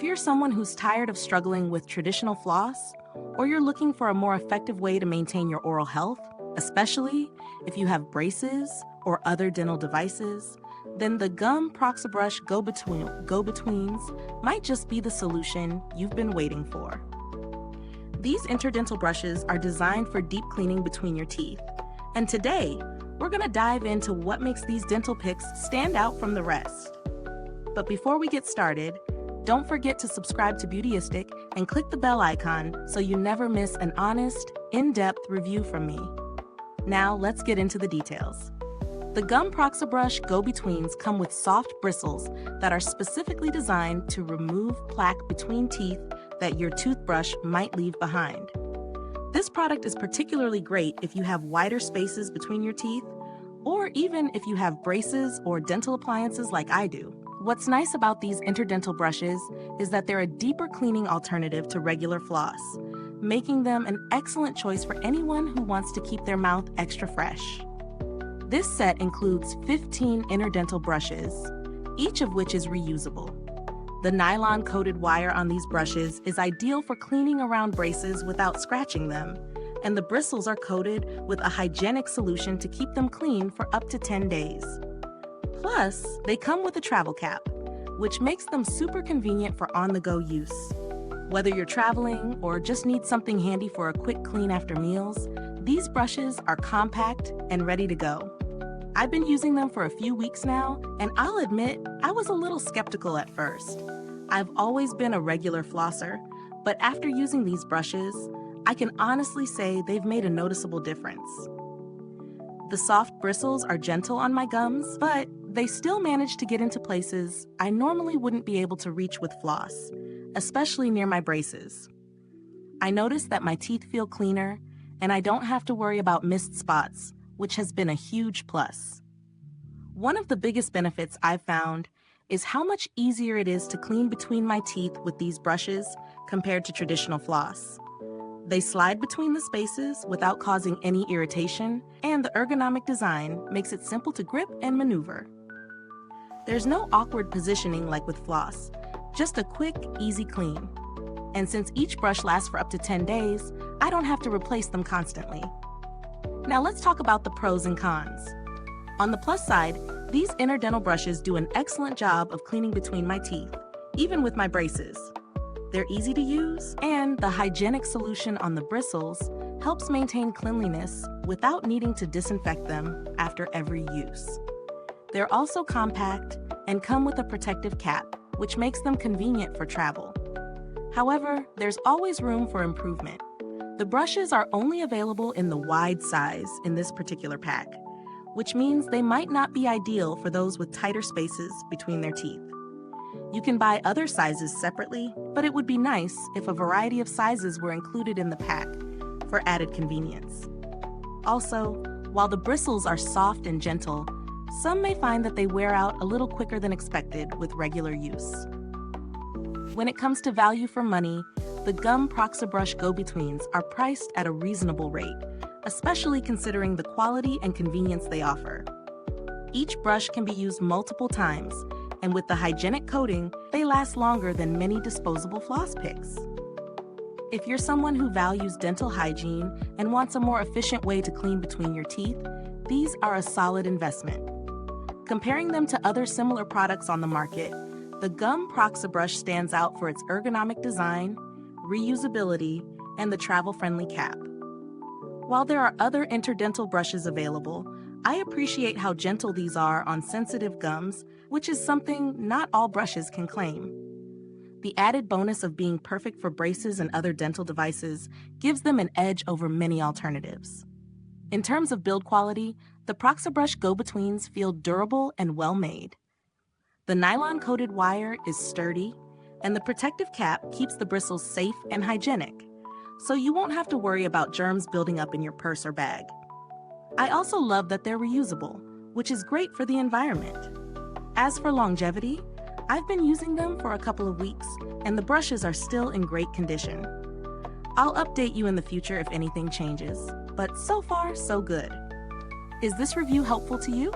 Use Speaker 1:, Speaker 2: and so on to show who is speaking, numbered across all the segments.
Speaker 1: If you're someone who's tired of struggling with traditional floss, or you're looking for a more effective way to maintain your oral health, especially if you have braces or other dental devices, then the GUM Proxabrush Go-Betweens might just be the solution you've been waiting for. These interdental brushes are designed for deep cleaning between your teeth, and today we're going to dive into what makes these dental picks stand out from the rest. But before we get started, don't forget to subscribe to Beautyistic and click the bell icon so you never miss an honest, in-depth review from me. Now let's get into the details. The GUM Proxabrush Go-Betweens come with soft bristles that are specifically designed to remove plaque between teeth that your toothbrush might leave behind. This product is particularly great if you have wider spaces between your teeth, or even if you have braces or dental appliances like I do. What's nice about these interdental brushes is that they're a deeper cleaning alternative to regular floss, making them an excellent choice for anyone who wants to keep their mouth extra fresh. This set includes 15 interdental brushes, each of which is reusable. The nylon-coated wire on these brushes is ideal for cleaning around braces without scratching them, and the bristles are coated with a hygienic solution to keep them clean for up to 10 days. Plus, they come with a travel cap, which makes them super convenient for on-the-go use. Whether you're traveling or just need something handy for a quick clean after meals, these brushes are compact and ready to go. I've been using them for a few weeks now, and I'll admit I was a little skeptical at first. I've always been a regular flosser, but after using these brushes, I can honestly say they've made a noticeable difference. The soft bristles are gentle on my gums, but they still manage to get into places I normally wouldn't be able to reach with floss, especially near my braces. I notice that my teeth feel cleaner, and I don't have to worry about missed spots, which has been a huge plus. One of the biggest benefits I've found is how much easier it is to clean between my teeth with these brushes compared to traditional floss. They slide between the spaces without causing any irritation, and the ergonomic design makes it simple to grip and maneuver. There's no awkward positioning like with floss, just a quick, easy clean. And since each brush lasts for up to 10 days, I don't have to replace them constantly. Now let's talk about the pros and cons. On the plus side, these interdental brushes do an excellent job of cleaning between my teeth, even with my braces. They're easy to use, and the hygienic solution on the bristles helps maintain cleanliness without needing to disinfect them after every use. They're also compact and come with a protective cap, which makes them convenient for travel. However, there's always room for improvement. The brushes are only available in the wide size in this particular pack, which means they might not be ideal for those with tighter spaces between their teeth. You can buy other sizes separately, but it would be nice if a variety of sizes were included in the pack for added convenience. Also, while the bristles are soft and gentle, some may find that they wear out a little quicker than expected with regular use. When it comes to value for money, the GUM Proxabrush Go-Betweens are priced at a reasonable rate, especially considering the quality and convenience they offer. Each brush can be used multiple times, and with the hygienic coating, they last longer than many disposable floss picks. If you're someone who values dental hygiene and wants a more efficient way to clean between your teeth, these are a solid investment. Comparing them to other similar products on the market, the GUM Proxabrush stands out for its ergonomic design, reusability, and the travel-friendly cap. While there are other interdental brushes available, I appreciate how gentle these are on sensitive gums, which is something not all brushes can claim. The added bonus of being perfect for braces and other dental devices gives them an edge over many alternatives. In terms of build quality, the Proxabrush Go-Betweens feel durable and well-made. The nylon-coated wire is sturdy, and the protective cap keeps the bristles safe and hygienic, so you won't have to worry about germs building up in your purse or bag. I also love that they're reusable, which is great for the environment. As for longevity, I've been using them for a couple of weeks, and the brushes are still in great condition. I'll update you in the future if anything changes, but so far, so good. Is this review helpful to you?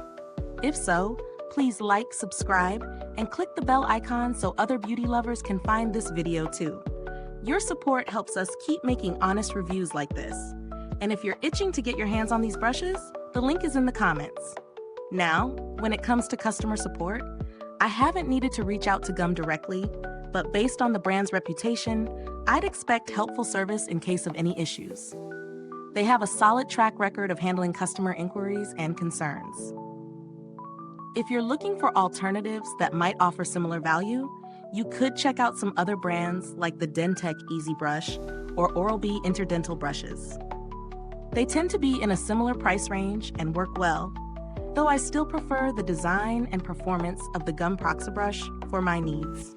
Speaker 1: If so, please like, subscribe, and click the bell icon so other beauty lovers can find this video too. Your support helps us keep making honest reviews like this. And if you're itching to get your hands on these brushes, the link is in the comments. Now, when it comes to customer support, I haven't needed to reach out to GUM directly, but based on the brand's reputation, I'd expect helpful service in case of any issues. They have a solid track record of handling customer inquiries and concerns. If you're looking for alternatives that might offer similar value, you could check out some other brands like the Dentec Easy Brush or Oral-B Interdental brushes. They tend to be in a similar price range and work well, though I still prefer the design and performance of the GUM Proxabrush for my needs.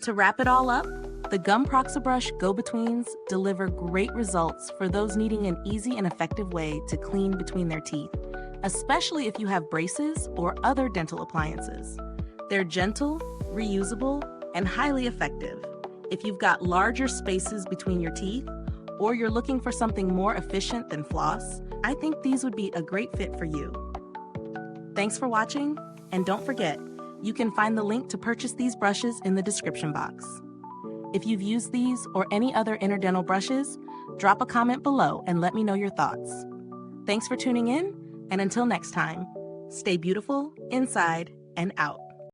Speaker 1: To wrap it all up, the GUM Proxabrush Go-Betweens deliver great results for those needing an easy and effective way to clean between their teeth, especially if you have braces or other dental appliances. They're gentle, reusable, and highly effective. If you've got larger spaces between your teeth, or you're looking for something more efficient than floss, I think these would be a great fit for you. Thanks for watching, and don't forget, you can find the link to purchase these brushes in the description box. If you've used these or any other interdental brushes, drop a comment below and let me know your thoughts. Thanks for tuning in, and until next time, stay beautiful inside and out.